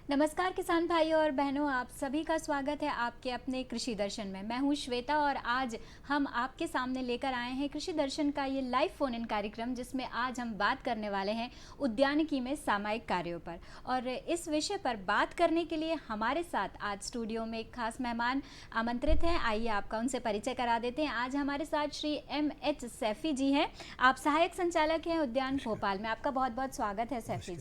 नमस्कार किसान भाइयों और बहनों, आप सभी का स्वागत है आपके अपने कृषि दर्शन में। मैं हूं श्वेता और आज हम आपके सामने लेकर आए हैं कृषि दर्शन का ये लाइव फोन इन कार्यक्रम, जिसमें आज हम बात करने वाले हैं उद्यानिकी में सामयिक कार्यों पर। और इस विषय पर बात करने के लिए हमारे साथ आज स्टूडियो में एक खास मेहमान आमंत्रित हैं। आइए आपका उनसे परिचय करा देते हैं। आज हमारे साथ श्री M.H. सैफी जी हैं। आप सहायक संचालक हैं उद्यान भोपाल में। आपका बहुत बहुत स्वागत है सैफी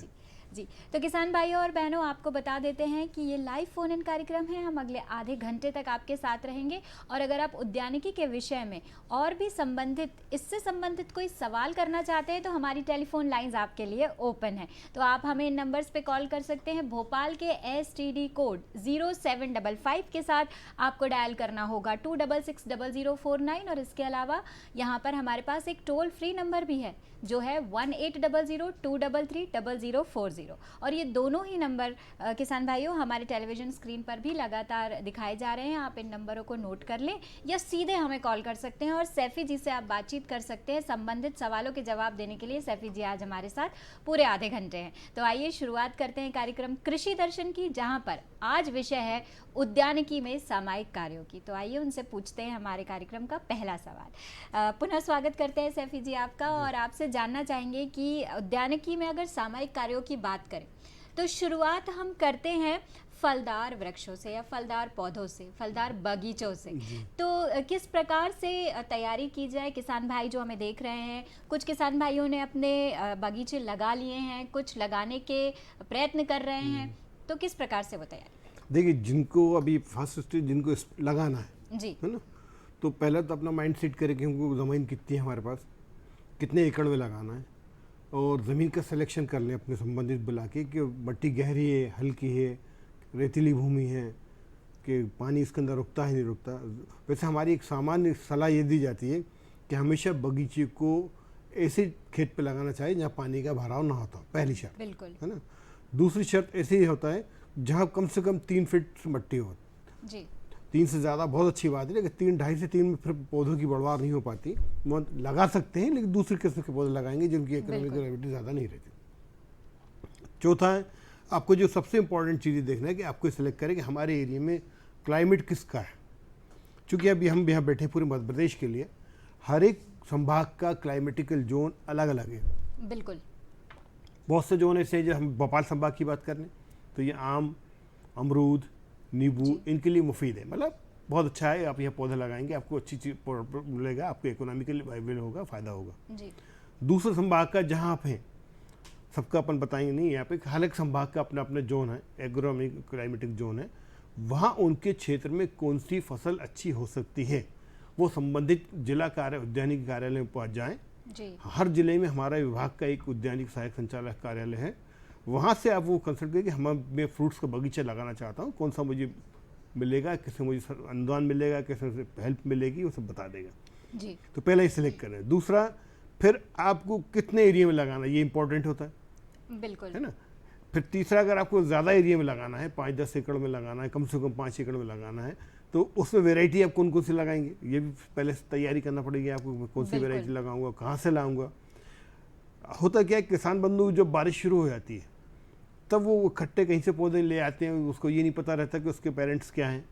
जी। तो किसान भाइयों और बहनों, आपको बता देते हैं कि ये लाइव फोन इन कार्यक्रम है। हम अगले आधे घंटे तक आपके साथ रहेंगे और अगर आप उद्यानिकी के विषय में और भी इससे संबंधित कोई सवाल करना चाहते हैं तो हमारी टेलीफोन लाइंस आपके लिए ओपन है। तो आप हमें इन नंबर्स पे कॉल कर सकते हैं। भोपाल के STD कोड 0755 के साथ आपको डायल करना होगा 2660049 और इसके अलावा यहाँ पर हमारे पास एक टोल फ्री नंबर भी है जो है 1800-233-0040 और ये दोनों ही नंबर किसान भाइयों हमारे टेलीविजन स्क्रीन पर भी लगातार दिखाए जा रहे हैं। आप इन नंबरों को नोट कर लें या सीधे हमें कॉल कर सकते हैं और सैफी जी से आप बातचीत कर सकते हैं। संबंधित सवालों के जवाब देने के लिए सैफी जी आज हमारे साथ पूरे आधे घंटे हैं। तो आइए शुरुआत करते हैं कार्यक्रम कृषि दर्शन की, जहाँ पर आज विषय है उद्यानिकी में सामयिक कार्यों की। तो आइए उनसे पूछते हैं हमारे कार्यक्रम का पहला सवाल। पुनः स्वागत करते हैं सैफी जी आपका और आपसे जानना चाहेंगे कि उद्यानिकी में अगर सामयिक कार्यों की बात करें तो शुरुआत हम करते हैं फलदार वृक्षों से या फलदार पौधों से, फलदार बगीचों से। तो किस प्रकार से तैयारी की जाए? किसान भाई जो हमें देख रहे हैं, कुछ किसान भाइयों ने अपने बगीचे लगा लिए हैं, कुछ लगाने के प्रयत्न कर रहे हैं, तो किस प्रकार से वो तैयारी? देखिए, जिनको अभी फर्स्ट स्टेज जिनको लगाना है जी, है ना, तो पहले तो अपना माइंड सेट करें कि हमको ज़मीन कितनी है, हमारे पास कितने एकड़ में लगाना है और ज़मीन का सिलेक्शन कर लें अपने संबंधित बुला के कि मट्टी गहरी है, हल्की है, रेतीली भूमि है, कि पानी इसके अंदर रुकता है नहीं रुकता। वैसे हमारी एक सामान्य सलाह ये दी जाती है कि हमेशा बगीचे को ऐसे खेत पे लगाना चाहिए जहाँ पानी का भराव ना होता, पहली शर्त, बिल्कुल, है ना। दूसरी शर्त ऐसे ही होता है जहाँ कम से कम 3 फीट मट्टी हो। जी, 3 से ज़्यादा बहुत अच्छी बात है, लेकिन 2.5 से 3 में फिर पौधों की बढ़वार नहीं हो पाती। लगा सकते हैं लेकिन दूसरी किस्म के पौधे लगाएंगे जिनकी इकोनॉमिक ग्रेविटी ज़्यादा नहीं रहती। चौथा है, आपको जो सबसे इंपॉर्टेंट चीज़ देखना है कि आपको सिलेक्ट करें कि हमारे एरिया में क्लाइमेट किसका है। चूँकि अभी हम यहाँ बैठे पूरे मध्य प्रदेश के लिए, हर एक संभाग का क्लाइमेटिकल जोन अलग अलग है। बिल्कुल, बहुत से जोन ऐसे हैं, जो हम भोपाल संभाग की बात कर लें तो ये आम, अमरूद, नींबू इनके लिए मुफीद है, मतलब बहुत अच्छा है। आप यहाँ पौधे लगाएंगे, आपको अच्छी चीज़ मिलेगा, आपको इकोनॉमिकली वाइबल होगा, फ़ायदा होगा। जी, दूसरे संभाग का जहाँ आप हैं, सबका अपन बताएंगे नहीं, यहाँ पे हर एक संभाग का अपना अपना जोन है, एग्रोनॉमिक क्लाइमेटिक जोन है। वहाँ उनके क्षेत्र में कौन सी फसल अच्छी हो सकती है, वो संबंधित जिला उद्यानिकी कार्यालय में पहुँच जाएँ। जी, हर जिले में हमारा विभाग का एक उद्यानिक सहायक संचालक कार्यालय है। वहाँ से आप वो कंसल्ट करें कि मैं फ्रूट्स का बगीचा लगाना चाहता हूँ, कौन सा मुझे मिलेगा, किससे मुझे अनुदान मिलेगा, कैसे हेल्प मिलेगी, वो सब बता देगा। जी, तो पहला ही सिलेक्ट करें। दूसरा, फिर आपको कितने एरिया में लगाना है, ये इंपॉर्टेंट होता है बिल्कुल, ना। फिर तीसरा, अगर आपको ज़्यादा एरिया में लगाना है, 5-10 एकड़ में लगाना है, कम से कम 5 एकड़ में लगाना है, तो उसमें वेराइटी आप कौन कौन सी लगाएंगे, ये भी पहले से तैयारी करना पड़ेगी आपको। कौन सी वेराइटी लगाऊंगा, कहाँ से लाऊंगा। होता क्या है, किसान बंधु जब बारिश शुरू हो जाती है तब वो इकट्ठे कहीं से पौधे ले आते हैं, उसको ये नहीं पता रहता कि उसके पेरेंट्स क्या हैं,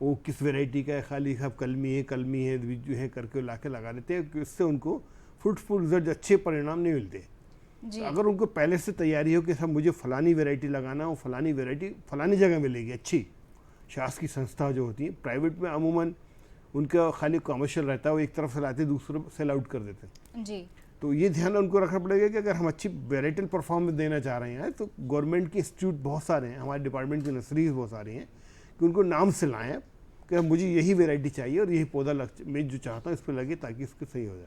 वो किस वैरायटी का है, खाली सब कलमी है बीजू है करके ला के लगा देते हैं। इससे उनको फ्रूटफुल रिजल्ट, अच्छे परिणाम नहीं मिलते। अगर उनको पहले से तैयारी हो कि सब मुझे फलानी वैरायटी लगाना हो, फलानी वैरायटी फलानी जगह मिलेगी अच्छी, शासकीय संस्था जो होती है, प्राइवेट में अमूमन उनका खाली कमर्शियल रहता है, वो एक तरफ से लाते दूसरे सेल आउट कर देते हैं जी, तो ये ध्यान उनको रखना पड़ेगा कि अगर हम अच्छी वेराइटल परफॉर्मेंस देना चाह रहे हैं तो गवर्नमेंट के इंस्टीट्यूट बहुत सारे हैं, हमारे डिपार्टमेंट की नर्सरीज बहुत सारी हैं, कि उनको नाम से लाएँ कि मुझे यही वेराइटी चाहिए और यही पौधा मैं जो चाहता हूँ इस पर लगे ताकि इसके सही हो जाए।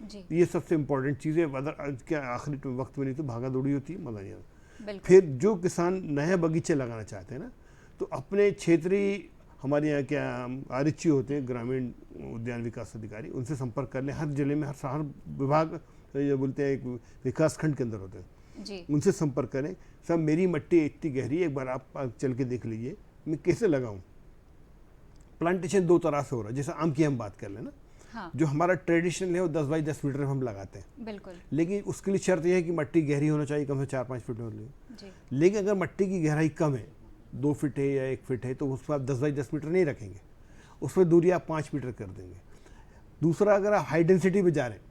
जी, ये सबसे इम्पोर्टेंट चीज़ है। अदर क्या आखिरी वक्त में नहीं तो भागा दौड़ी होती है, मज़ा नहीं आता। बिल्कुल, फिर जो किसान नए बगीचे लगाना चाहते हैं ना, तो अपने क्षेत्रीय, हमारे यहाँ क्या आरिची होते हैं, ग्रामीण उद्यान विकास अधिकारी, उनसे संपर्क कर लें। हर जिले में हर विभाग ये बोलते हैं एक विकास खंड के अंदर होते हैं, जी, उनसे संपर्क करें। सब मेरी मट्टी इतनी गहरी है, एक बार आप चल के देख लीजिए, मैं कैसे लगाऊं। प्लांटेशन 2 तरह से हो रहा है, जैसे आम की हम बात कर लें ना, हाँ, जो हमारा ट्रेडिशनल है वो 10 बाई 10 मीटर में हम लगाते हैं, बिल्कुल, लेकिन उसके लिए शर्त यह है कि मट्टी गहरी होना चाहिए, कम से 4-5 फीट होनी चाहिए। जी, लेकिन अगर मट्टी की गहराई कम है 2 फीट है या 1 फीट है तो उसमें आप 10 बाई 10 मीटर नहीं रखेंगे, उसमें दूरी आप 5 मीटर कर देंगे। दूसरा, अगर आप हाई डेंसिटी पे जा रहे हैं,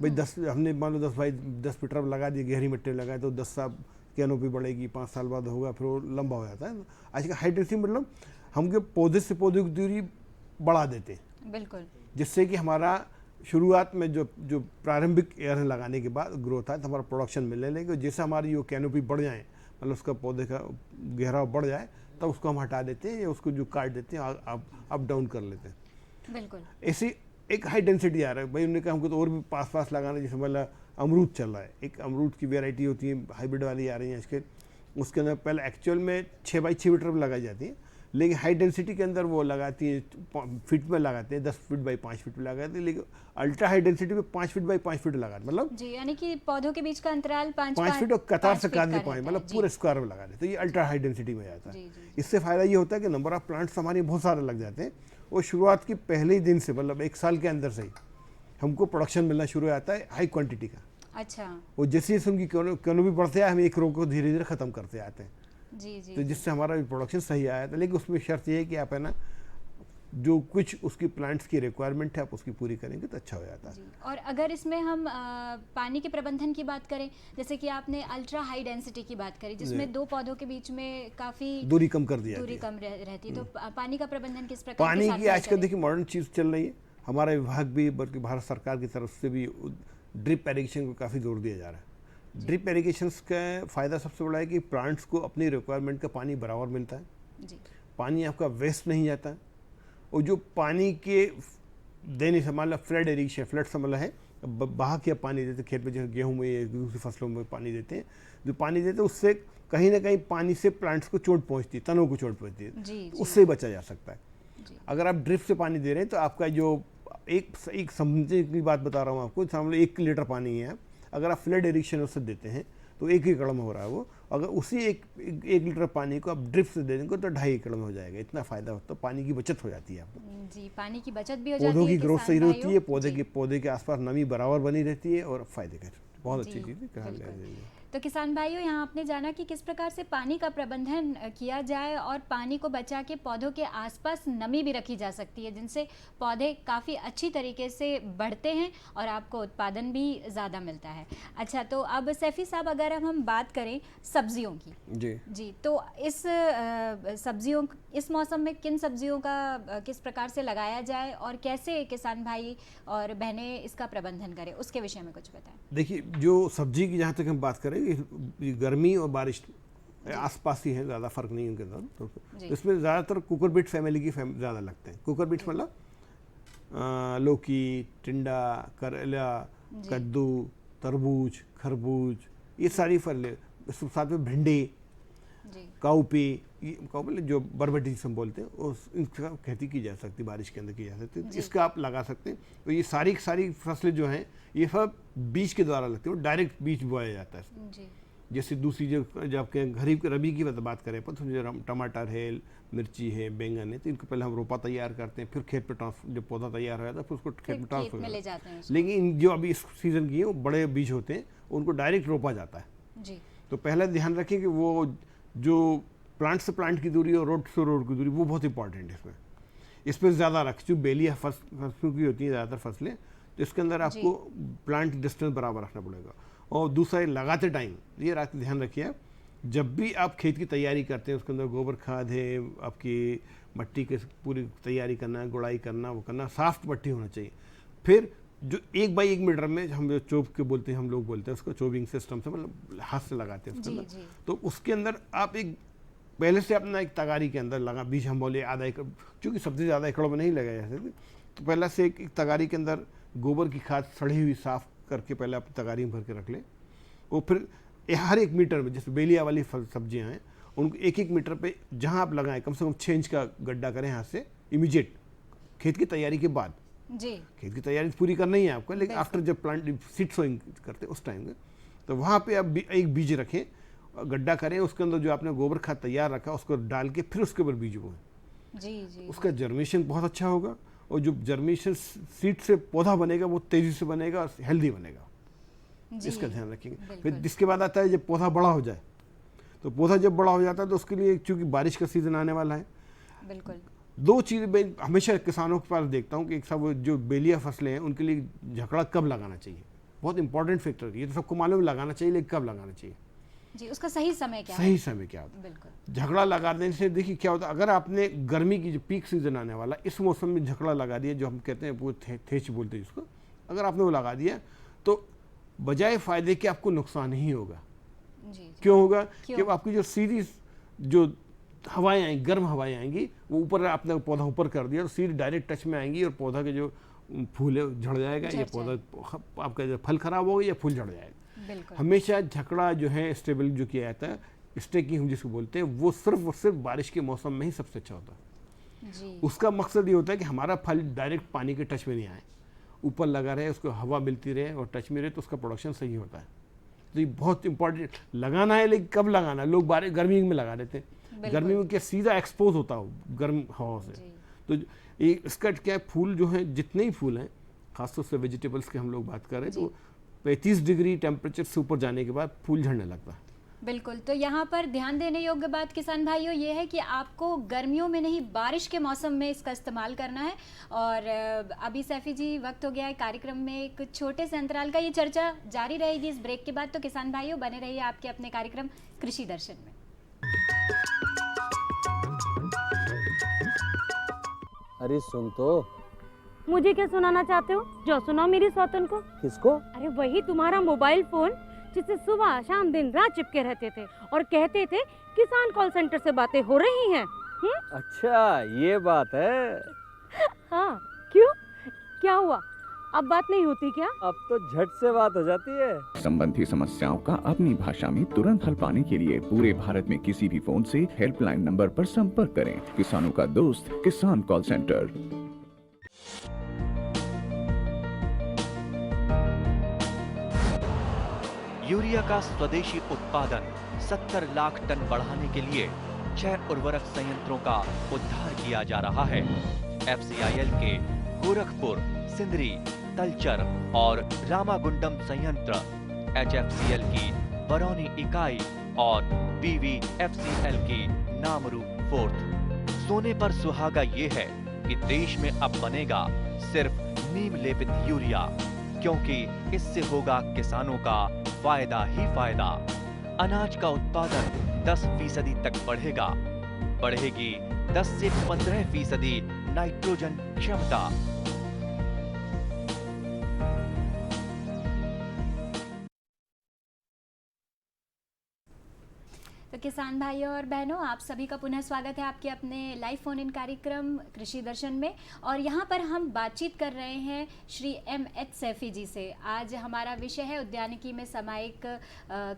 भाई 10 हमने मान लो 10 बाई 10 मीटर लगा दिए, गहरी मिट्टी में लगाए तो 10 साल कैनोपी बढ़ेगी, 5 साल बाद होगा, फिर वो लंबा हो जाता है। आज का हाई डेंसिटी मतलब हम पौधे से पौधे की दूरी बढ़ा देते हैं, बिल्कुल, जिससे कि हमारा शुरुआत में जो प्रारंभिक एयर लगाने के बाद ग्रोथ है तो हमारा प्रोडक्शन मिलने लगे। जैसे हमारी वो कैनोपी बढ़ जाए, मतलब उसका पौधे का गहराव बढ़ जाए, तब उसको हम हटा देते हैं या उसको जो काट देते हैं, अप डाउन कर लेते हैं। बिल्कुल, ऐसी एक हाई डेंसिटी आ रहा है भाई, उन्होंने कहा हमको तो और भी पास पास लगाना, जैसे मतलब अमरूद चल रहा है, एक अमरूद की वेराइटी होती है हाइब्रिड वाली आ रही है इसके, उसके अंदर पहले एक्चुअल में 6 बाई 6 मीटर में लगाई जाती है, लेकिन हाई डेंसिटी के अंदर वो लगाती है फीट में लगाते हैं, 10 फीट बाई 5 फीट में लगाते हैं, लेकिन अल्ट्रा हाई डेंसिटी में 5 फीट बाई 5 फीट लगाते, मतलब जी, यानी कि पौधों के बीच का अंतराल 5 फीट और कतार से काट दे 5, पाए, मतलब पूरे स्क्वायर में लगा देते, तो ये अल्ट्रा हाई डेंसिटी में जाता है। जी, जी, इससे फ़ायदा ये होता है कि नंबर ऑफ प्लांट्स हमारे बहुत सारे लग जाते हैं, और शुरुआत की पहले ही दिन से, मतलब 1 साल के अंदर से ही हमको प्रोडक्शन मिलना शुरू हो जाता है हाई क्वांटिटी का। अच्छा, और जैसे जैसे उनकी कैनोपी बढ़ते हैं, हम एक रो को धीरे धीरे ख़त्म करते आते हैं, जी, जी, तो जिससे हमारा प्रोडक्शन सही आया था। लेकिन उसमें शर्त ये है कि आप है ना, जो कुछ उसकी प्लांट्स की रिक्वायरमेंट है आप उसकी पूरी करेंगे तो अच्छा हो जाता है। जी। और अगर इसमें हम पानी के प्रबंधन की बात करें, जैसे कि आपने अल्ट्रा हाई डेंसिटी की बात करी, जिसमें 2 पौधों के बीच में काफ़ी दूरी कम कर दिया, दूरी कम रहती है, तो पानी का प्रबंधन किस प्रकार के पानी साथ की में आजकल करें? देखिए मॉडर्न चीज़ चल रही है, हमारा विभाग भी बल्कि भारत सरकार की तरफ से भी ड्रिप इरिगेशन को काफ़ी जोर दिया जा रहा है। ड्रिप इरिगेशन का फ़ायदा सबसे बड़ा है कि प्लांट्स को अपनी रिक्वायरमेंट का पानी बराबर मिलता है, जी, पानी आपका वेस्ट नहीं जाता है, और जो पानी के देने से मान लो फ्लड इरिगेशन, फ्लड से मतलब है बहा के पानी देते खेत में, जैसे गेहूँ में या दूसरी फसलों में पानी देते हैं, जो पानी देते हैं उससे कहीं ना कहीं पानी से प्लांट्स को चोट पहुँचती है, तनों को चोट पहुँचती है, जी, तो उससे बचा जा सकता है। जी, अगर आप ड्रिप से पानी दे रहे हैं तो आपका जो एक समझने की बात बता रहा हूँ आपको, मान लो 1 लीटर पानी है, अगर आप फ्लड इरिगेशन उससे देते हैं तो 1 एकड़ में हो रहा है वो, अगर उसी एक लीटर पानी को आप ड्रिप से दे देंगे तो 2.5 एकड़ में हो जाएगा। इतना फायदा होता है, पानी की बचत हो जाती है आपको, जी, पानी की बचत भी हो जाती है, पौधों की ग्रोथ सही किसान होती है, भाइयों। पौधे के आसपास नमी बराबर बनी रहती है और फायदे का बहुत अच्छी जी, चीज़ है। बिल्कुल। तो किसान भाइयों, यहाँ आपने जाना कि किस प्रकार से पानी का प्रबंधन किया जाए और पानी को बचा के पौधों के आसपास नमी भी रखी जा सकती है, जिनसे पौधे काफ़ी अच्छी तरीके से बढ़ते हैं और आपको उत्पादन भी ज़्यादा मिलता है। अच्छा, तो अब सैफी साहब, अगर अब हम बात करें सब्जियों की, जी, तो इस मौसम में किन सब्जियों का किस प्रकार से लगाया जाए और कैसे किसान भाई और बहनें इसका प्रबंधन करें, उसके विषय में कुछ बताएं। देखिए, जो सब्जी की जहाँ तक हम बात करें, ये गर्मी और बारिश आसपास ही है, ज़्यादा फर्क नहीं है उनके अंदर, तो इसमें ज़्यादातर कुकुरबिट फैमिली की ज़्यादा लगते हैं। कुकुरबिट्स मतलब लौकी, टिंडा, करेला, कद्दू, तरबूज, खरबूज, ये सारी फल, साथ में भिंडी, काउपी, मतलब जो बरबटी जिसे हम बोलते हैं, उस इनका खेती की जा सकती है, बारिश के अंदर की जा सकती है, इसका आप लगा सकते हैं। तो ये सारी फसलें जो हैं ये सब बीज के द्वारा लगती है, डायरेक्ट बीज बोया जाता है जी। जैसे दूसरी जो आपके गरीब रबी की बात करें तो जो टमाटर है, मिर्ची है, बैंगन है, तो इनको पहले हम रोपा तैयार करते हैं, फिर खेत पे जब पौधा तैयार हो जाता है फिर उसको खेत में ट्रांसफर ले जाते हैं। लेकिन जो अभी इस सीज़न की है वो बड़े बीज होते हैं, उनको डायरेक्ट रोपा जाता है जी। तो पहले ध्यान रखें कि वो जो प्लांट से प्लांट की दूरी और रोड से रोड की दूरी वो बहुत इंपॉर्टेंट है। इसमें ज़्यादा रख, जो बेलिया फसलों की होती है ज़्यादातर फसलें, तो इसके अंदर आपको प्लांट डिस्टेंस बराबर रखना पड़ेगा। और दूसरा, लगाते टाइम ये ध्यान रखिए, जब भी आप खेत की तैयारी करते हैं उसके अंदर गोबर खाद है, आपकी मट्टी के पूरी तैयारी करना है, गुड़ाई करना, वो करना, साफ्ट मट्टी होना चाहिए। फिर जो 1 बाई 1 मीटर में हम जो चोप के बोलते हैं, हम लोग बोलते हैं उसको चोबिंग सिस्टम से, मतलब हाथ से लगाते हैं उसके अंदर, तो उसके अंदर आप एक पहले से अपना एक तगारी के अंदर लगा, बीज हम बोले आधा एकड़, चूँकि सब्जी ज़्यादा एकड़ों में नहीं लगाया जा सकती, तो पहले से एक तगारी के अंदर गोबर की खाद सड़ी हुई साफ करके पहले आप तगारी में भर के रख लें। और फिर हर 1 मीटर में, जैसे बेलिया वाली सब्जियां हैं, उनको 1-1 मीटर पे जहां आप लगाएं कम से कम 6 इंच का गड्ढा करें हाथ से, इमीडिएट खेत की तैयारी के बाद जी। खेत की तैयारी पूरी करना ही है आपको, लेकिन आफ्टर जब प्लांट सीड सोइंग करते उस टाइम में, तो वहाँ पे आप एक बीज रखें, गड्ढा करें, उसके अंदर जो आपने गोबर खाद तैयार रखा उसको डाल के फिर उसके ऊपर बीज बोएं जी। उसका जर्मिनेशन बहुत अच्छा होगा, और जो जर्मिनेशन सीड से पौधा बनेगा वो तेज़ी से बनेगा और हेल्दी बनेगा, इसका ध्यान रखेंगे। फिर जिसके बाद आता है जब पौधा बड़ा हो जाए तो पौधा जब बड़ा हो जाता है तो उसके लिए चूंकि बारिश का सीज़न आने वाला है, बिल्कुल। दो चीज़ मैं हमेशा किसानों के पास देखता हूँ कि एक सब जो बेलिया फसलें हैं उनके लिए झकड़ा कब लगाना चाहिए, बहुत इंपॉर्टेंट फैक्टर है। ये तो सबको मालूम है लगाना चाहिए, लेकिन कब लगाना चाहिए जी, उसका सही समय क्या है? सही समय क्या होता है? बिल्कुल। झगड़ा लगा देने से देखिए क्या होता है, अगर आपने गर्मी की जो पीक सीजन आने वाला इस मौसम में झगड़ा लगा दिया, जो हम कहते हैं वो थेच बोलते हैं जिसको, अगर आपने वो लगा दिया तो बजाय फायदे के आपको नुकसान ही होगा। जी। क्यों होगा? क्यों? कि आपकी जो सीधी जो हवाएं आएंगी, गर्म हवाएं आएंगी, वो ऊपर आपने पौधा ऊपर कर दिया तो सीधी डायरेक्ट टच में आएंगी और पौधा के जो फूल है झड़ जाएगा, या पौधा आपका जो फल खराब होगा या फूल झड़ जाएगा। बिल्कुल। हमेशा झकड़ा जो है स्टेबल जो किया जाता है, स्टेकिंग हम जिसको बोलते हैं, वो सिर्फ बारिश के मौसम में ही सबसे अच्छा होता है। जी। उसका मकसद ये होता है कि हमारा फल डायरेक्ट पानी के टच में नहीं आए, ऊपर लगा रहे, उसको हवा मिलती रहे और टच में रहे, तो उसका प्रोडक्शन सही होता है। तो ये बहुत इंपॉर्टेंट लगाना है, लेकिन कब लगाना है? लोग गर्मी में लगा देते हैं, गर्मी में क्या सीधा एक्सपोज होता हो गर्म हवा से। तो इसका क्या है, फूल जो है जितने ही फूल हैं, खासतौर से वेजिटेबल्स की हम लोग बात करें तो 35 डिग्री टेम्परेचर से ऊपर जाने के बाद फूल झड़ने लगता है। बिल्कुल। तो यहाँ पर ध्यान देने योग्य बात किसान भाइयों ये है कि आपको गर्मियों में नहीं, बारिश के मौसम में इसका इस्तेमाल करना है। और अभी सैफी जी वक्त हो गया है कार्यक्रम में एक छोटे से अंतराल का, ये चर्चा जारी रहेगी इस ब्रेक के बाद। तो किसान भाइयों बने रहिए आपके अपने कार्यक्रम कृषि दर्शन में। अरे सुन तो। मुझे क्या सुनाना चाहते हो? जो सुनाओ मेरी सौतन को। किसको? अरे वही तुम्हारा मोबाइल फोन जिससे सुबह शाम दिन रात चिपके रहते थे और कहते थे किसान कॉल सेंटर से बातें हो रही हैं। अच्छा ये बात है। हाँ क्यों, क्या हुआ? अब बात नहीं होती क्या? अब तो झट से बात हो जाती है। संबंधी समस्याओं का अपनी भाषा में तुरंत हल पाने के लिए पूरे भारत में किसी भी फोन से हेल्पलाइन नंबर पर संपर्क करें। किसानों का दोस्त किसान कॉल सेंटर। यूरिया का स्वदेशी उत्पादन 70 लाख टन बढ़ाने के लिए 6 उर्वरक संयंत्रों का उद्धार किया जा रहा है। FCIL के गोरखपुर, सिंदरी, तलचर और रामागुंडम संयंत्र, HFCL की बरौनी इकाई और BVFCL की नामरू फोर्थ। सोने पर सुहागा ये है कि देश में अब बनेगा सिर्फ नीम लेपित यूरिया, क्योंकि इससे होगा किसानों का फायदा ही फायदा। अनाज का उत्पादन 10% तक बढ़ेगा, बढ़ेगी 10 से 15% नाइट्रोजन क्षमता। तो किसान भाइयों और बहनों, आप सभी का पुनः स्वागत है आपके अपने लाइव फोन इन कार्यक्रम कृषि दर्शन में। और यहाँ पर हम बातचीत कर रहे हैं श्री M.H. सैफी जी से। आज हमारा विषय है उद्यानिकी में सामायिक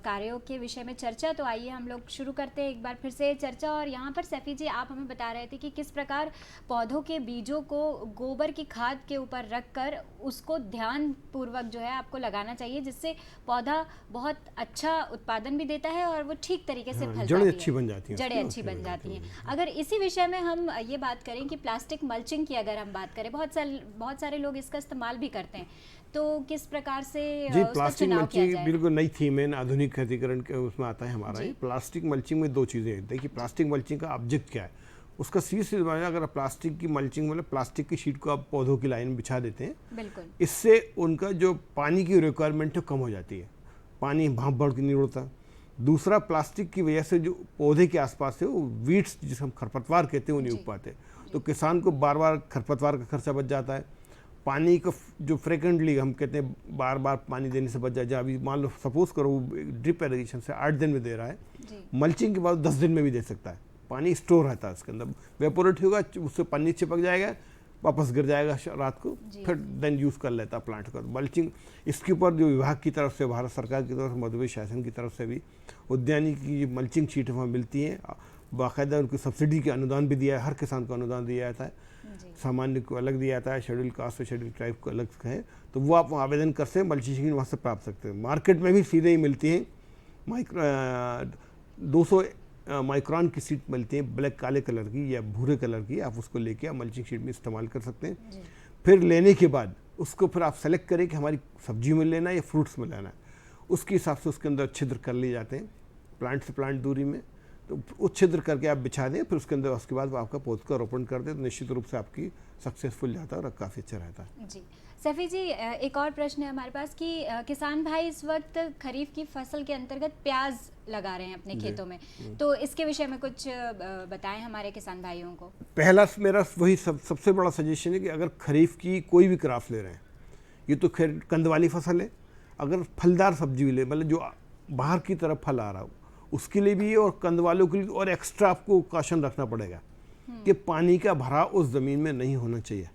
कार्यों के विषय में चर्चा। तो आइए हम लोग शुरू करते हैं एक बार फिर से चर्चा। और यहाँ पर सैफी जी आप हमें बता रहे थे कि किस प्रकार पौधों के बीजों को गोबर की खाद के ऊपर रख कर उसको ध्यान पूर्वक जो है आपको लगाना चाहिए, जिससे पौधा बहुत अच्छा उत्पादन भी देता है और वो ठीक तरीके से जड़ें अच्छी बन जाती हैं, जड़ें अच्छी बन जाती हैं। अगर इसी विषय में हम ये बात करें कि प्लास्टिक मल्चिंग की अगर हम बात करें, बहुत सारे लोग इसका इस्तेमाल भी करते हैं, तो किस प्रकार से जी उसका प्लास्टिक चुनाव किया मल्चिंग जाए? बिल्कुल नई थीम है, आधुनिक खेतीकरण के उसमें आता है हमारा ये। प्लास्टिक मल्चिंग में दो चीज़ें हैं। देखिए प्लास्टिक मल्चिंग का ऑब्जेक्ट क्या है, उसका सीधे अगर प्लास्टिक की मल्चिंग मतलब प्लास्टिक की शीट को आप पौधों की लाइन बिछा देते हैं, बिल्कुल इससे उनका जो पानी की रिक्वायरमेंट है कम हो जाती है, पानी भाप भर के नहीं उड़ता। दूसरा, प्लास्टिक की वजह से जो पौधे के आसपास है वो वीड्स जिसे हम खरपतवार कहते हैं वो नहीं उग पाते, तो किसान को बार बार खरपतवार का खर्चा बच जाता है। पानी का जो फ्रिक्वेंटली हम कहते हैं बार बार पानी देने से बच जाए। अभी मान लो सपोज करो वो ड्रिप इरिगेशन से 8 दिन में दे रहा है, मल्चिंग के बाद 10 दिन में भी दे सकता है। पानी स्टोर रहता है उसके अंदर, वेपोरेट होगा, उससे पानी चिपक जाएगा, वापस गिर जाएगा रात को, फिर देन यूज़ कर लेता है प्लांट का। मल्चिंग इसके ऊपर जो विभाग की तरफ से, भारत सरकार की तरफ से, मध्य प्रदेश शासन की तरफ से भी उद्यानिकी की मल्चिंग शीट वहाँ मिलती हैं, बाकायदा उनको सब्सिडी के अनुदान भी दिया है, हर किसान को अनुदान दिया जाता है, सामान्य को अलग दिया जाता है, शेड्यूल कास्ट और शेड्यूल ट्राइब को अलग है। तो वो आप आवेदन कर सकते हैं, मल्चिंग वहाँ से प्राप्त सकते हैं। मार्केट में भी सीधे ही मिलती हैं, 200 माइक्रॉन की सीट मिलती है, ब्लैक काले कलर की या भूरे कलर की, आप उसको लेके आप मल्चिंग शीट में इस्तेमाल कर सकते हैं। फिर लेने के बाद उसको फिर आप सेलेक्ट करें कि हमारी सब्जी में लेना है या फ्रूट्स में लेना है, उसके हिसाब से उसके अंदर छिद्र कर लिए जाते हैं, प्लांट से प्लांट दूरी में, तो उस छिद्र करके आप बिछा दें, फिर उसके अंदर उसके बाद आपका पौध का रोपण कर दें, तो निश्चित रूप से आपकी सक्सेसफुल जाता है और काफ़ी अच्छा रहता है। जी सैफी जी, एक और प्रश्न है हमारे पास कि किसान भाई इस वक्त खरीफ की फसल के अंतर्गत प्याज लगा रहे हैं अपने खेतों में, तो इसके विषय में कुछ बताएं हमारे किसान भाइयों को। पहला मेरा वही सबसे बड़ा सजेशन है कि अगर खरीफ की कोई भी क्रॉप ले रहे हैं, ये तो खैर कंद वाली फसल है, अगर फलदार सब्जी भी ले, मतलब जो बाहर की तरफ फल आ रहा हो उसके लिए भी, और कंद वालों के लिए और एक्स्ट्रा आपको कॉशन रखना पड़ेगा कि पानी का भराव उस ज़मीन में नहीं होना चाहिए।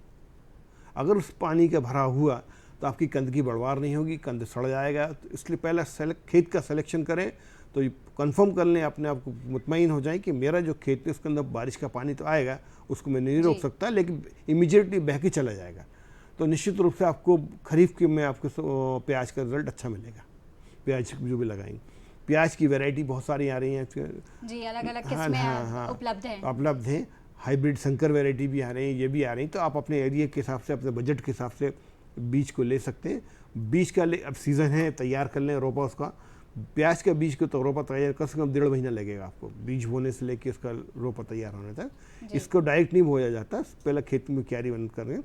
अगर उस पानी का भरा हुआ तो आपकी कंद की बढ़वार नहीं होगी, कंद सड़ जाएगा। तो इसलिए पहला खेत का सिलेक्शन करें, तो ये कंफर्म कर लें, अपने आप को मुतमईन हो जाए कि मेरा जो खेत है उसके अंदर बारिश का पानी तो आएगा, उसको मैं नहीं रोक सकता, लेकिन इमीडिएटली बह के चला जाएगा। तो निश्चित रूप से आपको खरीफ के में आपको प्याज का रिजल्ट अच्छा मिलेगा। प्याज जो भी लगाएंगे, प्याज की वैरायटी बहुत सारी आ रही हैं जी, अलग-अलग किस्में उपलब्ध हैं। हाइब्रिड संकर वैरायटी भी आ रही हैं, ये भी आ रही हैं। तो आप अपने एरिया के हिसाब से, अपने बजट के हिसाब से बीज को ले सकते हैं। बीज का अब सीज़न है, तैयार कर लें रोपा उसका। प्याज का बीज को तो रोपा तैयार कम से कम 1.5 महीना लगेगा आपको, बीज बोने से लेके उसका रोपा तैयार होने तक। इसको डायरेक्ट नहीं बोया जाता, पहले खेत में क्यारी बंद कर रहे हैं,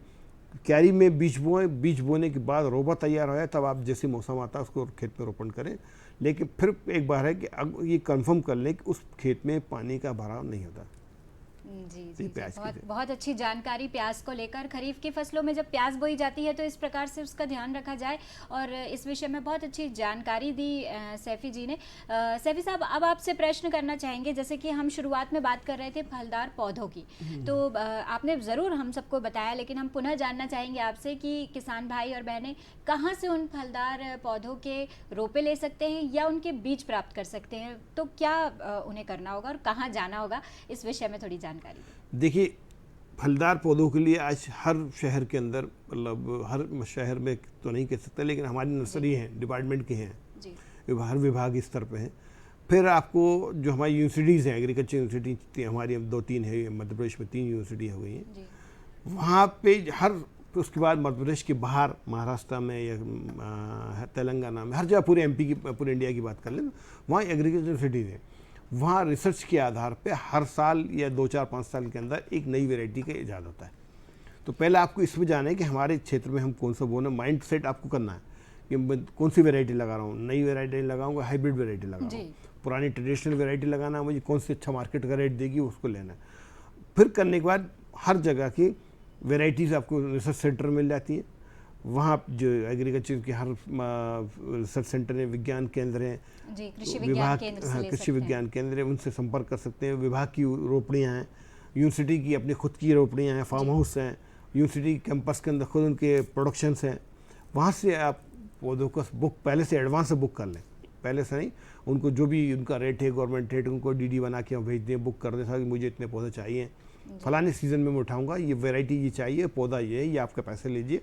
क्यारी में बीज बोएं, बीज बोने के बाद रोपा तैयार हो जाए तब आप जैसे मौसम आता है उसको खेत में रोपण करें। लेकिन फिर एक बार है कि अब ये कंफर्म कर लें कि उस खेत में पानी का भराव नहीं होता। जी, बहुत अच्छी जानकारी प्याज को लेकर। खरीफ की फसलों में जब प्याज बोई जाती है तो इस प्रकार से उसका ध्यान रखा जाए, और इस विषय में बहुत अच्छी जानकारी दी सैफी जी ने। सैफी साहब, अब आपसे प्रश्न करना चाहेंगे, जैसे कि हम शुरुआत में बात कर रहे थे फलदार पौधों की, तो आपने ज़रूर हम सबको बताया, लेकिन हम पुनः जानना चाहेंगे आपसे कि किसान भाई और बहनें कहाँ से उन फलदार पौधों के रोपे ले सकते हैं या उनके बीज प्राप्त कर सकते हैं, तो क्या उन्हें करना होगा और कहाँ जाना होगा, इस विषय में थोड़ी जानकारी। देखिए, फलदार पौधों के लिए आज हर शहर के अंदर, मतलब हर शहर में तो नहीं कह सकते, लेकिन हमारी नर्सरी हैं, डिपार्टमेंट की हैं जी, हर विभाग इस स्तर पे हैं। फिर आपको जो हमारी यूनिवर्सिटीज़ हैं, एग्रीकल्चर यूनिवर्सिटी हमारी 2-3 है, मध्य प्रदेश में 3 यूनिवर्सिटी हो गई हैं, वहाँ पे हर, उसके बाद मध्य प्रदेश के बाहर महाराष्ट्र में या तेलंगाना में, हर जगह पूरे MP की, पूरे इंडिया की बात कर लें, वहाँ एग्रीकल्चर यूनिवर्सिटीज़ हैं। वहाँ रिसर्च के आधार पे हर साल या 2-4-5 साल के अंदर एक नई वैरायटी का ईजाद होता है। तो पहले आपको इसमें जाना है कि हमारे क्षेत्र में हम कौन सा बोना, माइंड सेट आपको करना है कि मैं कौन सी वैरायटी लगा रहा हूँ, नई वैरायटी लगाऊंगा, हाइब्रिड वैरायटी लगाऊंगा, पुरानी ट्रेडिशनल वैरायटी लगाना, मुझे कौन सी अच्छा मार्केट का रेट देगी उसको लेना है। फिर करने के बाद हर जगह की वैरायटीज़ आपको रिसर्च सेंटर मिल जाती हैं। वहाँ जो एग्रीकल्चर के हर रिसर्च सेंटर हैं, विज्ञान केंद्र हैं, कृषि विज्ञान केंद्र है, उनसे संपर्क कर सकते हैं। विभाग की रोपड़ियाँ हैं, यूनिवर्सिटी की अपनी खुद की रोपड़ियाँ हैं, फार्म हाउस हैं, यूनिवर्सिटी कैंपस के अंदर खुद उनके प्रोडक्शंस हैं। वहाँ से आप पौधों को बुक पहले से एडवांस से बुक कर लें, पहले से नहीं, उनको जो भी उनका रेट है, गवर्नमेंट रेट, उनको DD बना के भेज दें, बुक कर दें कि मुझे इतने पौधे चाहिए, फलाने सीज़न में मैं उठाऊंगा, ये वैरायटी ये चाहिए, पौधा ये आपके पैसे लीजिए,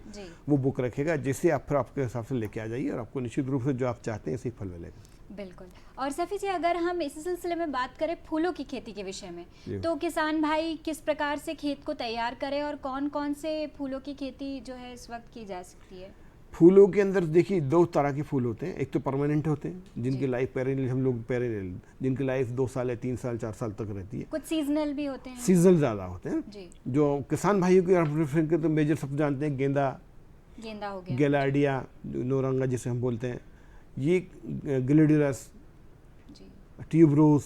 वो बुक रखेगा, जिससे आप फिर आपके हिसाब से लेके आ जाइए और आपको निश्चित रूप से जो आप चाहते हैं ऐसे फल मिलेगा। बिल्कुल। और सैफी जी, अगर हम इसी सिलसिले में बात करें फूलों की खेती के विषय में, तो किसान भाई किस प्रकार से खेत को तैयार करें और कौन कौन से फूलों की खेती जो है इस वक्त की जा सकती है? फूलों के अंदर देखिए 2 तरह के फूल होते हैं। एक तो परमानेंट होते हैं, जिनकी लाइफ पेरेनियल, हम लोग पेरेनियल, जिनकी लाइफ 2 साल या 3 साल 4 साल तक रहती है। कुछ सीजनल भी होते हैं, सीजनल ज़्यादा होते हैं जी। जो किसान भाइयों के तो मेजर सब जानते हैं, गेंदा हो गया, गेलार्डिया, नौरंगा जिसे हम बोलते हैं, ये ग्लेडियस, ट्यूबरोज,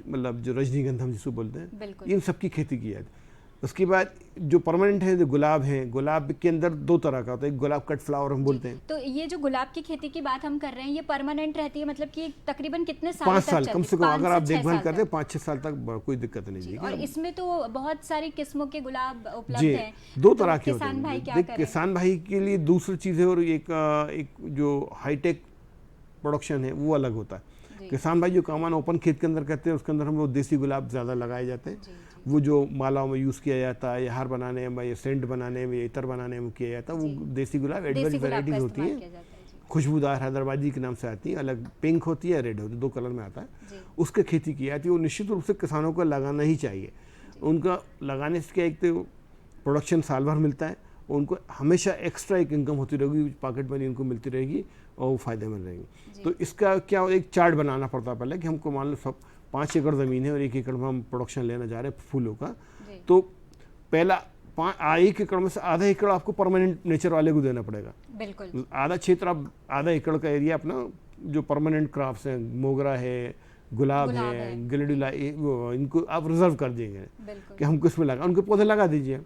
मतलब जो रजनीगंधा जिसको बोलते हैं, इन सब की खेती की जाती है। उसके बाद जो परमानेंट है, जो गुलाब है, गुलाब के अंदर 2 तरह का होता है, एक गुलाब कट फ्लावर हम बोलते हैं। तो ये जो गुलाब की खेती की बात हम कर रहे हैं, ये परमानेंट रहती है, मतलब कि तकरीबन कितने साल? 5 साल कम से कम, अगर आप देखभाल करते हैं 5-6 साल तक कोई दिक्कत नहीं है। और इसमें तो बहुत सारी किस्मों के गुलाब उपलब्ध हैं। 2 तरह के होते हैं। किसान भाई के लिए दूसरी चीज़ है, और एक जो हाईटेक प्रोडक्शन है वो अलग होता है। किसान भाई जो कामान ओपन खेत के अंदर करते हैं, उसके अंदर हम लोग देसी गुलाब ज़्यादा लगाए जाते हैं। वो जो मालाओं में यूज़ किया जाता है, या हार बनाने में, या सेंट बनाने में, या इतर बनाने में किया जाता है, वो देसी गुलाब एडवांस वैराइटीज होती हैं, खुशबूदार हैदराबादी के नाम से आती है, अलग पिंक होती है, रेड होती है, 2 कलर में आता है, उसकी खेती की जाती है। वो निश्चित रूप से किसानों को लगाना ही चाहिए। उनका लगाने से एक तो प्रोडक्शन साल भर मिलता है, उनको हमेशा एक्स्ट्रा एक इनकम होती रहेगी, पॉकेट मनी उनको मिलती रहेगी, और वो फायदेमंद रहेंगे। तो इसका क्या एक चार्ट बनाना पड़ता है पहले कि हमको मान लो सब 5 एकड़ ज़मीन है और 1 एकड़ में हम प्रोडक्शन लेना जा रहे हैं फूलों का, तो पहला 1 एकड़ में से आधा एकड़ आपको परमानेंट नेचर वाले को देना पड़ेगा। बिल्कुल। आधा क्षेत्र आप आधा एकड़ का एरिया अपना जो परमानेंट क्रॉप्स हैं, मोगरा है, गुलाब है, ग्लेडुला, इनको आप रिजर्व कर देंगे कि हमको इसमें लगा, उनके पौधे लगा दीजिए।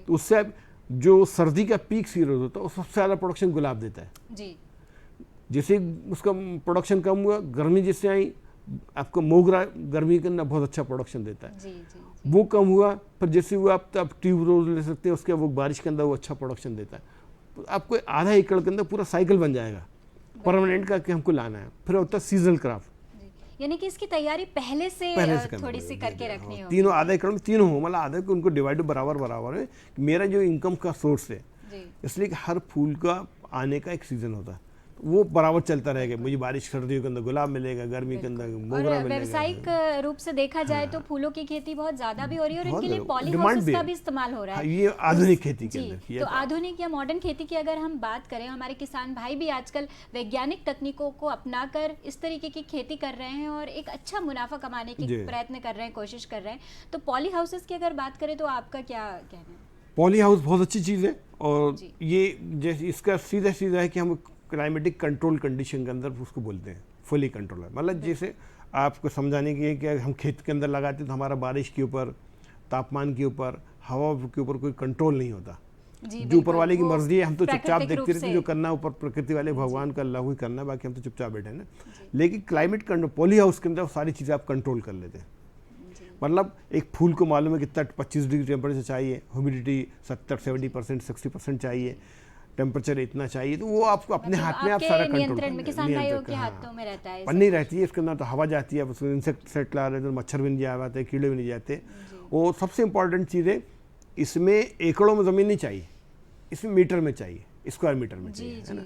तो उससे जो सर्दी का पीक सीजन होता है वो सबसे ज़्यादा प्रोडक्शन गुलाब देता है जी। जैसे उसका प्रोडक्शन कम हुआ, गर्मी जैसे आई, आपको मोगरा गर्मी के अंदर बहुत अच्छा प्रोडक्शन देता है। जी, जी। वो कम हुआ, फिर जैसे हुआ आप ट्यूबरोज ले सकते हैं, उसके वो बारिश के अंदर वो अच्छा प्रोडक्शन देता है। तो आपको आधा एकड़ के अंदर पूरा साइकिल बन जाएगा परमानेंट का कि हमको लाना है। फिर होता है सीजनल क्रॉप, यानी कि इसकी तैयारी पहले से थोड़ी सी करके रखनी होगी। तीनों आधा एकड़ में तीनों हो, मतलब आधे को उनको डिवाइड बराबर है। मेरा जो इनकम का सोर्स है, इसलिए कि हर फूल का आने का एक सीजन होता है, वो बराबर चलता रहेगा। मुझे बारिश सर्दियों के अंदर गुलाब मिलेगा, गर्मी के अंदर मोगरा मिलेगा। व्यावसायिक रूप से देखा जाए तो फूलों की खेती बहुत ज्यादा भी हो रही है और इनके लिए पॉली हाउसेस का भी इस्तेमाल हो रहा है। ये आधुनिक खेती के अंदर। तो आधुनिक या मॉडर्न खेती की अगर हम बात करें, हमारे किसान भाई भी आजकल वैज्ञानिक तकनीकों को अपनाकर इस तरीके की खेती कर रहे हैं और एक अच्छा मुनाफा कमाने की प्रयत्न कर रहे हैं, कोशिश कर रहे हैं। तो पॉली हाउसेस की अगर बात करें तो आपका क्या कहना है? पॉली हाउस बहुत अच्छी चीज़ है और ये जैसे इसका सीधा है कि हम क्लाइमेटिक कंट्रोल कंडीशन के अंदर उसको बोलते हैं फुली कंट्रोलर। मतलब जैसे आपको समझाने की है कि हम खेत के अंदर लगाते हैं तो हमारा बारिश के ऊपर, तापमान के ऊपर, हवा के ऊपर कोई कंट्रोल नहीं होता। जो ऊपर वाले की मर्जी है, हम तो चुपचाप देखते रहते हैं, जो करना ऊपर प्रकृति वाले भगवान का अल्लाह ही करना, बाकी हम तो चुपचाप बैठे हैं ना। लेकिन क्लाइमेट कंट्रोल पॉली हाउस के अंदर सारी चीज़ें आप कंट्रोल कर लेते हैं। मतलब एक फूल को मालूम है कितना 25 डिग्री टेम्परेचर चाहिए, ह्यूमिडिटी 70-70%, 60% चाहिए, टेम्परेचर इतना चाहिए, तो वो आपको अपने हाथ में आप सारा कंट्रोल किसान भाइयों के हाथों में रहता है। पन्नी रहती है इसके अंदर, तो हवा जाती है, उसमें इंसेक्ट सेट ला रहे हैं तो मच्छर भी नहीं जा पाते, कीड़े भी नहीं जाते। और सबसे इम्पॉर्टेंट चीज़ है, इसमें एकड़ों में ज़मीन नहीं चाहिए, इसमें मीटर में चाहिए, स्क्वायर मीटर में चाहिए, है ना।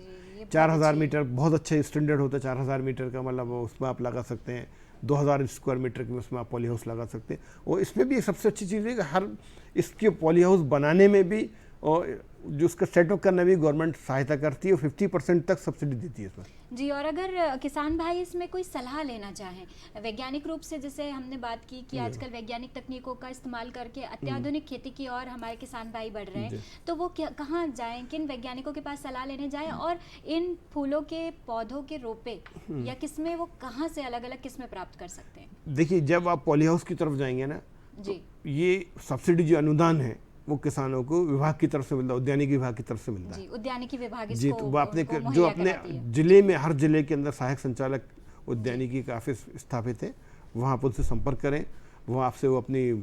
4000 मीटर बहुत अच्छा स्टैंडर्ड होता है, 4000 मीटर का, मतलब उसमें आप लगा सकते हैं। 2000 स्क्वायर मीटर के उसमें आप पॉली हाउस लगा सकते हैं। और इसमें भी सबसे अच्छी चीज़ है कि हर इसके पॉली हाउस बनाने में भी और जो उसका सेटअप करना भी गवर्नमेंट सहायता करती है और 50% तक सब्सिडी देती है इसमें। जी, और अगर किसान भाई इसमें कोई सलाह लेना चाहें वैज्ञानिक रूप से, जैसे हमने बात की कि आजकल वैज्ञानिक तकनीकों का इस्तेमाल करके अत्याधुनिक खेती की और हमारे किसान भाई बढ़ रहे हैं, तो वो कहाँ जाएं, किन वैज्ञानिकों के पास सलाह लेने जाएं, और इन फूलों के पौधों के रोपे या किस्में वो कहाँ से अलग अलग किस्में प्राप्त कर सकते हैं? देखिए, जब आप पॉली हाउस की तरफ जाएंगे ना, तो ये सब्सिडी जो अनुदान है वो किसानों को विभाग की तरफ से मिलता है, उद्यानिकी विभाग की तरफ से मिलता है। उद्यानिकी विभाग जी, तो वो अपने जो अपने जिले में, हर जिले के अंदर सहायक संचालक उद्यानिकी का ऑफिस स्थापित है, वहाँ पर उनसे संपर्क करें। वो आपसे वो अपनी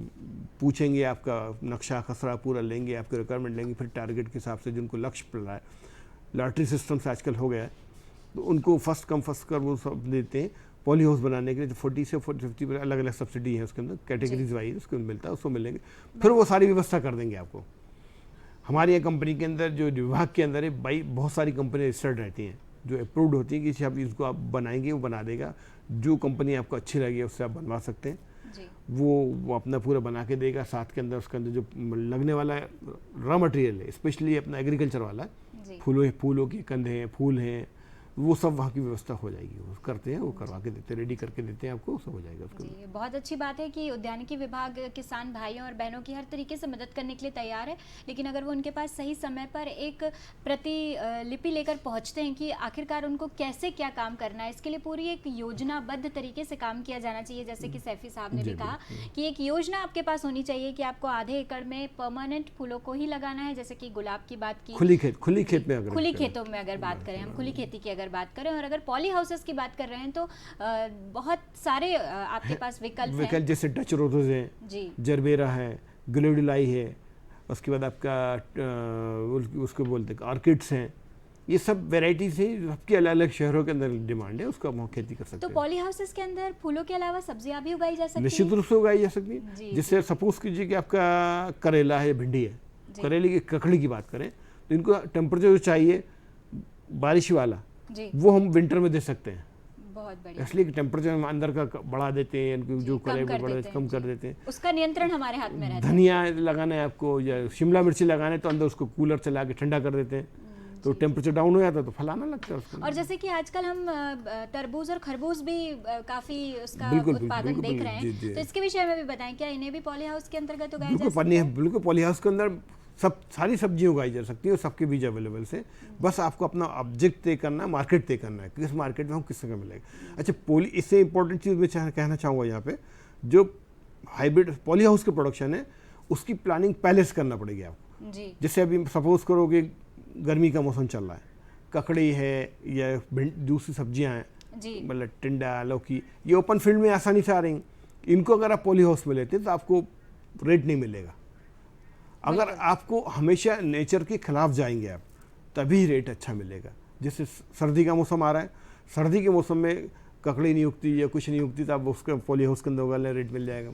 पूछेंगे, आपका नक्शा खसरा पूरा लेंगे, आपके रिक्वायरमेंट लेंगे, फिर टारगेट के हिसाब से जिनको लक्ष्य पड़ रहा है, लॉटरी सिस्टम से आजकल हो गया है, तो उनको फर्स्ट कम फर्स्ट कर वो सब देते हैं। पॉली हाउस बनाने के लिए 40 से 50 अलग अलग सब्सिडी है उसके अंदर, कैटेगरीज वाइज उसको मिलता है, उसको मिलेंगे, फिर वो सारी व्यवस्था कर देंगे आपको। हमारी यहाँ कंपनी के अंदर जो विभाग के अंदर है, भाई बहुत सारी कंपनी रजिस्टर्ड रहती हैं जो अप्रूव्ड होती हैं कि आप इसको आप बनाएंगे वो बना देगा। जो कंपनी आपको अच्छी लगी उससे आप बनवा सकते हैं, वो अपना पूरा बना के देगा। साथ के अंदर उसके अंदर जो लगने वाला रॉ मटेरियल है, स्पेशली अपना एग्रीकल्चर वाला, फूलों के कंधे हैं, फूल हैं, वो सब वहाँ की व्यवस्था हो जाएगी। वो करते हैं, वो करवा के देते हैं, रेडी करके देते हैं आपको, सब हो जाएगा उसको। जी, बहुत अच्छी बात है कि उद्यानिकी विभाग किसान भाइयों और बहनों की हर तरीके से मदद करने के लिए तैयार है, लेकिन अगर वो उनके पास सही समय पर एक प्रतिलिपि लेकर पहुँचते हैं कि आखिरकार उनको कैसे क्या काम करना है, इसके लिए पूरी एक योजनाबद्ध तरीके से काम किया जाना चाहिए। जैसे कि सैफी साहब ने भी कहा कि एक योजना आपके पास होनी चाहिए कि आपको आधे एकड़ में परमानेंट फूलों को ही लगाना है, जैसे कि गुलाब की बात की, खुली खेतों में अगर बात करें, हम खुली खेती की बात करें, और अगर पॉली हाउसेस की बात कर रहे हैं तो बहुत सारे आपके पास विकल्प हैं, जैसे डच रोजेज है, जरबेरा है, ग्लेडुलाई है, उसके बाद आपका उसको बोलते हैं ऑर्किड्स हैं। ये सब वेराइटीज हैं, सबकी अलग अलग शहरों के अंदर डिमांड है, उसका हम खेती कर सकते हैं। तो पॉली हाउसेस के अंदर फूलों के अलावा सब्जियां भी उगाई जा सकती हैं? निश्चित रूप से उगाई जा सकती है। जिससे सपोज कीजिए कि आपका करेला है, भिंडी है, करेले की ककड़ी की बात करें तो इनको टेम्परेचर जो चाहिए बारिश वाला, वो हम विंटर में दे सकते हैं। बहुत बढ़िया। इसलिए कि टेम्परेचर हम अंदर का बढ़ा देते हैं, जो कम कर देते हैं, उसका नियंत्रण हमारे हाथ में रहता है। धनिया लगाना है आपको या शिमला मिर्ची लगाना है तो अंदर उसको कूलर चला के ठंडा कर देते हैं, तो टेम्परेचर डाउन हो जाता है तो फल आना लगता है उसको। और जैसे कि आजकल हम तरबूज और खरबूज भी काफी उसका बिल्कुल, उत्पादन बिल्कुल, देख रहे हैं, जी। तो इसके विषय में भी बताएं, क्या इन्हें भी पॉली हाउस के अंतर्गत उगाया जा बिल्कुल सकता है? बिल्कुल पॉली हाउस के अंदर सब सारी सब्जियां उगाई जा सकती है और सबके बीज अवेलेबल से, बस आपको अपना ऑब्जेक्ट तय करना है, मार्केट तय करना है, किस मार्केट में हम किस जगह मिलेगा। अच्छा, इससे इंपॉर्टेंट चीज़ मैं कहना चाहूँगा यहाँ पे, जो हाइब्रिड पॉली हाउस के प्रोडक्शन है उसकी प्लानिंग पहले से करना पड़ेगी आपको। जी जैसे अभी सपोज करो कि गर्मी का मौसम चल रहा है, ककड़ी है या दूसरी सब्जियां हैं, जी मतलब टिंडा, लौकी, ये ओपन फील्ड में आसानी से आ रही हैं। इनको अगर आप पॉली हाउस में लेते हैं तो आपको रेट नहीं मिलेगा। अगर आपको हमेशा नेचर के खिलाफ जाएंगे आप, तभी रेट अच्छा मिलेगा। जैसे सर्दी का मौसम आ रहा है, सर्दी के मौसम में ककड़ी नहीं उगती या कुछ नहीं उगती तो आप उसके पॉली हाउस के अंदर उगा लें, रेट मिल जाएगा।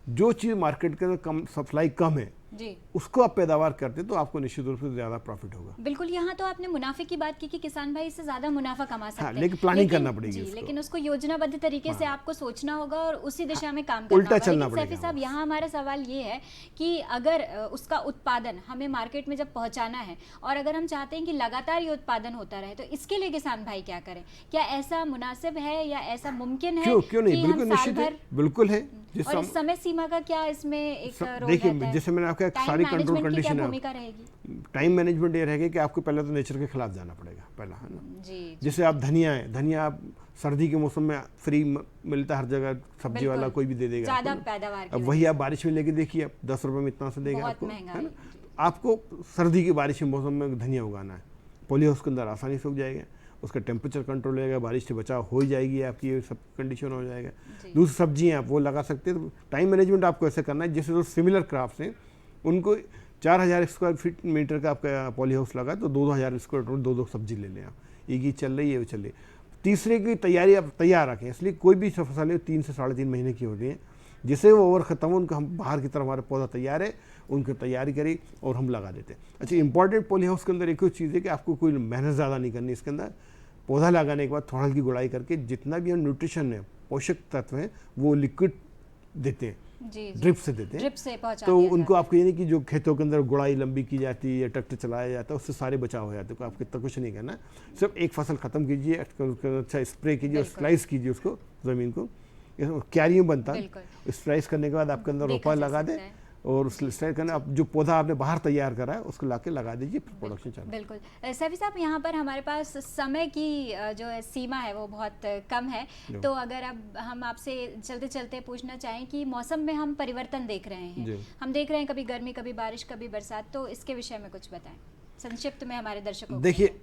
जो चीज़ मार्केट के अंदर कम सप्लाई कम है जी उसको आप पैदावार करते तो आपको निश्चित रूप से ज़्यादा प्रॉफिट होगा। बिल्कुल। यहाँ तो आपने मुनाफे की बात की कि किसान भाई इससे ज्यादा मुनाफा कमा सकते हैं, लेकिन प्लानिंग करना पड़ेगी जी, उसको। लेकिन उसको योजनाबद्ध तरीके से आपको सोचना होगा और उसी दिशा में काम करना उल्टा होगा। चलना लेकिन सैफी पड़ेगा साहब, यहाँ हमारा सवाल ये है कि अगर उसका उत्पादन हमें मार्केट में जब पहुंचाना है और अगर हम चाहते हैं कि लगातार ये उत्पादन होता रहे, तो इसके लिए किसान भाई क्या करें? क्या ऐसा मुनासिब है या ऐसा मुमकिन है क्यों नहीं, कि हम बिल्कुल साल निश्चित है, भर, बिल्कुल है। और इस समय सीमा का क्या इसमें एक रोल देखिए, रहता है? जैसे मैंने आपका टाइम सारी कंट्रोल मैनेजमेंट की क्या कंडीशन है, भूमिका रहेगी? टाइम मैनेजमेंट ये रहेगा कि आपको पहले तो नेचर के खिलाफ जाना पड़ेगा पहला, है ना। जी जैसे आप धनिया है, धनिया आप सर्दी के मौसम में फ्री मिलता है हर जगह, सब्जी वाला बिल्कुल। कोई भी दे देगा ज्यादा आपको। पैदावार की अब वही आप बारिश में लेके देखिए, आप 10 रुपये में इतना से देगा बहुत आपको, महंगा है ना। है। आपको सर्दी की बारिश के मौसम में धनिया उगाना है, पॉली हाउस के अंदर आसानी से उग जाएगा, उसका टेम्परेचर कंट्रोल रहेगा, बारिश से बचाव हो ही जाएगी आपकी, ये सब कंडीशन हो जाएगा। दूसरी सब्जियाँ आप वो लगा सकते हैं। तो टाइम मैनेजमेंट आपको ऐसे करना है, जैसे जो सिमिलर क्राफ्ट्स हैं उनको 4000 स्क्वायर फीट मीटर का आपका पॉली हाउस लगा तो 2000 स्क्वायर फीट दो सब्जी ले लें आप, एक ही चल रही है वो चल रही। तीसरे की तैयारी आप तैयार रखें, इसलिए कोई भी फसलें 3 से 3.5 महीने की होती हैं, जिससे वो ओवर ख़त्म हो उनको हम बाहर की तरफ हमारा पौधा तैयार है उनकी तैयारी करी और हम लगा देते हैं। अच्छा, इंपॉर्टेंट पॉली हाउस के अंदर एक और चीज़ है कि आपको कोई मेहनत ज़्यादा नहीं करनी। इसके अंदर पौधा लगाने के बाद थोड़ा हल्की गुड़ाई करके जितना भी हम न्यूट्रिशन है, पोषक तत्व हैं, वो लिक्विड देते हैं, जी ड्रिप से देते हैं। ड्रिप से पहुंचा तो दिया उनको जाता आपको ये नहीं कि जो खेतों के अंदर गुड़ाई लंबी की जाती है या ट्रैक्टर चलाया जाता है उससे सारे बचाव हो जाते हैं, आपको इतना कुछ नहीं करना। सिर्फ एक फसल खत्म कीजिए, अच्छा स्प्रे कीजिए और स्लाइस कीजिए उसको, ज़मीन को क्यारियों बनता है, बिल्कुल। स्लाइस करने के बाद आपके अंदर देखा रोपा जा लगा सकता दें है। और उस स्लाइस करना, आप जो पौधा आपने बाहर तैयार करा है उसको लाके लगा दीजिए, प्रोडक्शन चालू। बिल्कुल। सैफी साहब, यहाँ पर हमारे पास समय की जो है सीमा है वो बहुत कम है, तो अगर अब हम आपसे चलते चलते पूछना चाहें कि मौसम में हम परिवर्तन देख रहे हैं, हम देख रहे हैं कभी गर्मी कभी बारिश कभी बरसात, तो इसके विषय में कुछ बताएं संक्षिप्त में हमारे दर्शकों को। देखिए,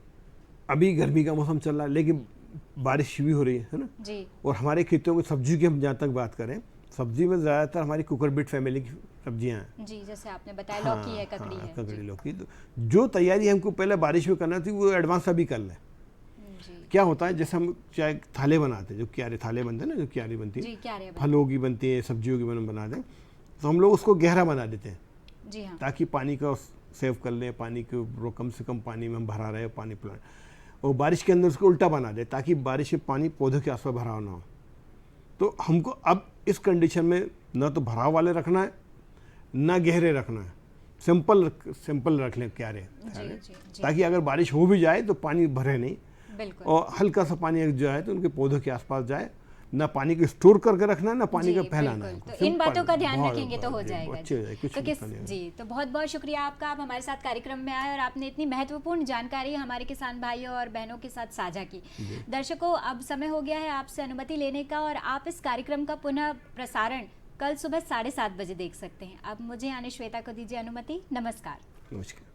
अभी गर्मी का मौसम चल रहा है लेकिन बारिश भी हो रही है ना जी। और हमारे खेतों में सब्जी की हम जहाँ तक बात करें, सब्जी में ज़्यादातर हमारी कुकरबिट फैमिली की सब्जियां हैं जी, जैसे आपने बताया लौकी है, ककड़ी है। ककड़ी, लौकी। तो जो तैयारी हमको पहले बारिश में करना थी वो एडवांस अभी कर लें। क्या होता है, जैसे हम चाहे थाले बनाते हैं, जो क्यारे थाले बनते हैं ना, जो क्यारी बनती है, फलों की बनती है, सब्जियों की बनाते हैं, तो हम लोग उसको गहरा बना देते हैं। जी हाँ। ताकि पानी का सेव कर लें, पानी को कम से कम पानी में हम भरा रहे पानी प्लांट, और बारिश के अंदर उसको उल्टा बना दे ताकि बारिश में पानी पौधों के आसपास भराव ना हो। तो हमको अब इस कंडीशन में न तो भराव वाले रखना है ना गहरे रखना है, सिंपल रख लें क्यारे, ताकि अगर बारिश हो भी जाए तो पानी भरे नहीं, और हल्का सा पानी जो है तो उनके पौधों के आसपास जाए, ना पानी को स्टोर करके रखना है ना पानी का फैलाना है। तो इन बातों का ध्यान रखेंगे तो हो जाएगा। तो जी, तो बहुत बहुत शुक्रिया आपका, आप हमारे साथ कार्यक्रम में आए और आपने इतनी महत्वपूर्ण जानकारी हमारे किसान भाइयों और बहनों के साथ साझा की। दर्शकों, अब समय हो गया है आपसे अनुमति लेने का, और आप इस कार्यक्रम का पुनः प्रसारण कल सुबह 7:30 बजे देख सकते हैं। अब मुझे यानी श्वेता को दीजिए अनुमति। नमस्कार। नमस्कार।